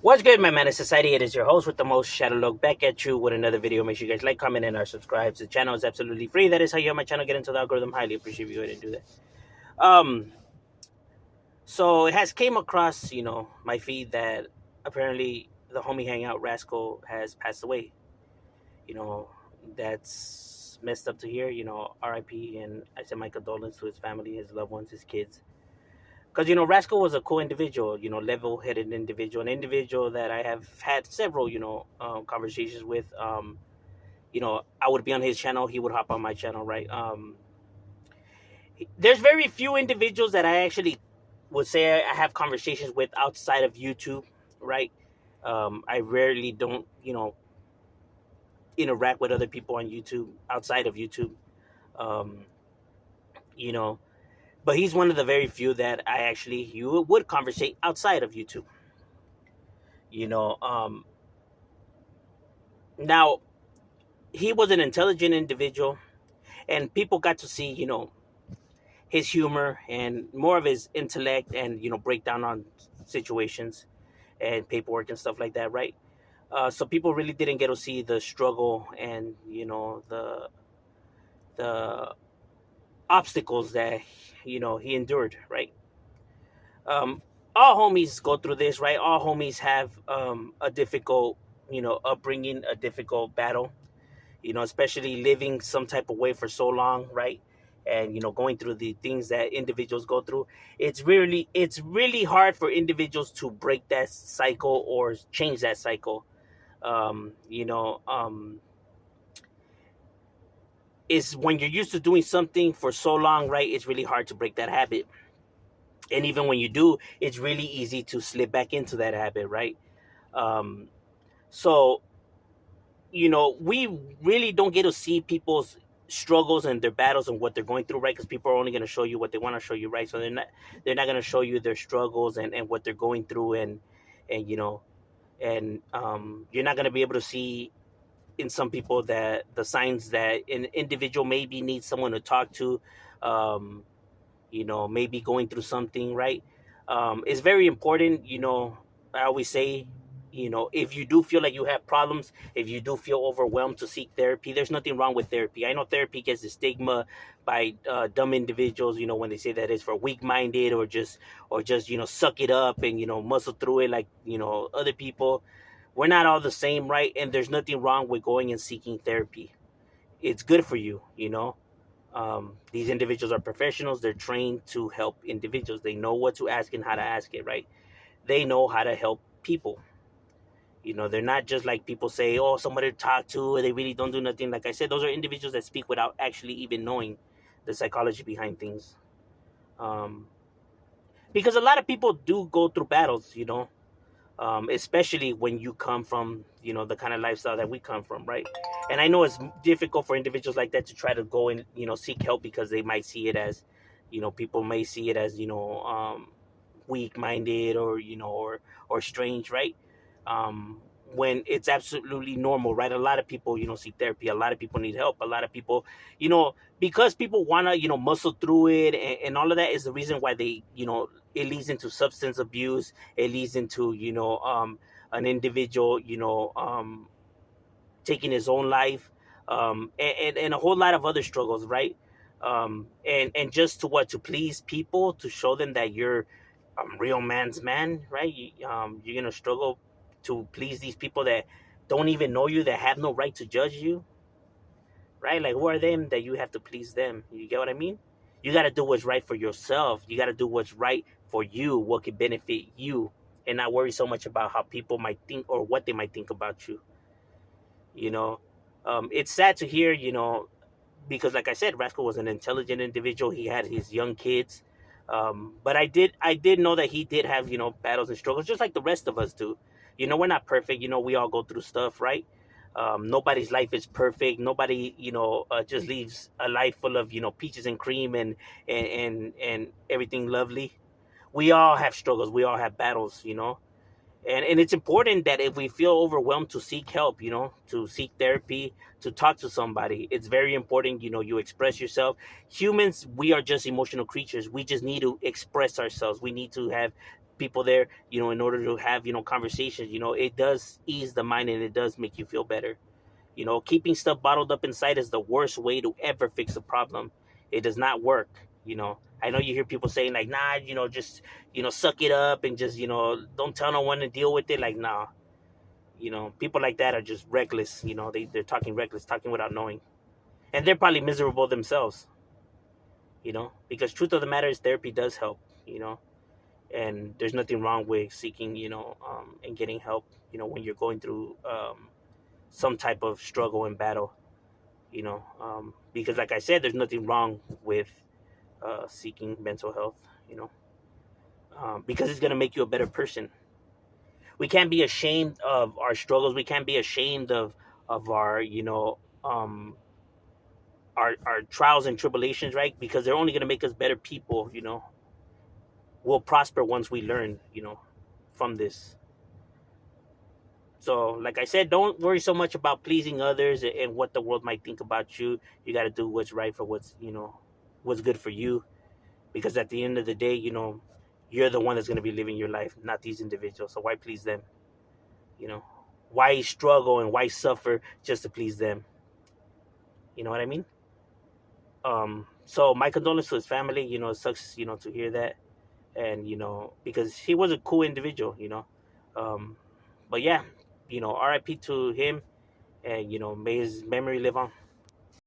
What's good, my man of society? It is your host with the most, Shadow Look, back at you with another video. Make sure you guys like, comment, and subscribe. The channel is absolutely free. That is how you help my channel get into the algorithm. Highly appreciate you go ahead and do that. Um, so it has came across, my feed that apparently the homie Hangout Rascal has passed away. You know, that's messed up to hear. R.I.p. And I send my condolences to his family, his loved ones, his kids. Because Rascal was a cool individual, level-headed individual, an individual that I have had several, conversations with. I would be on his channel, he would hop on my channel, right? There's very few individuals that I actually would say I have conversations with outside of YouTube, right? I rarely don't, interact with other people on YouTube outside of YouTube, um, you know. But he's one of the very few that I actually you would conversate outside of YouTube. You know, now he was an intelligent individual, and people got to see, his humor and more of his intellect, and breakdown on situations and paperwork and stuff like that, right? So people really didn't get to see the struggle and the obstacles that he endured, right? um all homies go through this, right? All homies have a difficult upbringing, a difficult battle, especially living some type of way for so long, right? And going through the things that individuals go through, it's really hard for individuals to break that cycle or change that cycle. um you know um is when you're used to doing something for so long, right? It's really hard to break that habit. And even when you do, it's really easy to slip back into that habit, right? um so we really don't get to see people's struggles and their battles and what they're going through, right? Because people are only going to show you what they want to show you, right? So they're not going to show you their struggles and what they're going through, and you're not going to be able to see in some people that the signs that an individual maybe needs someone to talk to, um maybe going through something, right? It's very important. I always say, if you do feel like you have problems, if you do feel overwhelmed, to seek therapy. There's nothing wrong with therapy. I know therapy gets the stigma by dumb individuals, when they say that it's for weak-minded, or just suck it up and muscle through it like other people. We're not all the same, right? And there's nothing wrong with going and seeking therapy. It's good for you, these individuals are professionals. They're trained to help individuals. They know what to ask and how to ask it, right? They know how to help people. They're not just like people say, oh, somebody to talk to. They really don't do nothing. Like I said, those are individuals that speak without actually even knowing the psychology behind things. Um, because a lot of people do go through battles, especially when you come from the kind of lifestyle that we come from, right? And I know it's difficult for individuals like that to try to go and seek help, because they might see it as people may see it as weak-minded, or strange, right? When it's absolutely normal, right? A lot of people seek therapy. A lot of people need help. A lot of people, because people want to muscle through it, and all of that is the reason why they it leads into substance abuse. It leads into an individual taking his own life, and a whole lot of other struggles, right? And just to please people, to show them that you're real man's man, right? You're gonna struggle to please these people that don't even know you, that have no right to judge you, right? Like, who are them that you have to please them? You get what I mean? You got to do what's right for yourself. You got to do what's right for you, what could benefit you, and not worry so much about how people might think or what they might think about you. You know, it's sad to hear, because like I said, Rascal was an intelligent individual. He had his young kids. But I did know that he did have, battles and struggles, just like the rest of us do. We're not perfect. We all go through stuff, right? Nobody's life is perfect. Nobody, just leaves a life full of, peaches and cream and everything lovely. We all have struggles. We all have battles, and it's important that if we feel overwhelmed, to seek help, to seek therapy, to talk to somebody. It's very important. You express yourself. Humans, we are just emotional creatures. We just need to express ourselves. We need to have people there, in order to have, conversations. It does ease the mind, and it does make you feel better. Keeping stuff bottled up inside is the worst way to ever fix a problem. It does not work. I know you hear people saying like, nah, just, suck it up and just, don't tell no one to deal with it. Like, nah, people like that are just reckless. They're talking reckless, talking without knowing. And they're probably miserable themselves, because truth of the matter is therapy does help, you know, and there's nothing wrong with seeking, and getting help, when you're going through some type of struggle and battle, because like I said, there's nothing wrong with seeking mental health, you know, because it's going to make you a better person. We can't be ashamed of our struggles. We can't be ashamed of our, our trials and tribulations, right? Because they're only going to make us better people. We'll prosper once we learn, from this. So, like I said, don't worry so much about pleasing others and what the world might think about you. You got to do what's right for what's good for you. Because at the end of the day, you're the one that's going to be living your life, not these individuals. So why please them? You know, why struggle and why suffer just to please them? You know what I mean? So my condolences to his family. It sucks, to hear that, and because he was a cool individual. But yeah, R.I.p. to him, and may his memory live on.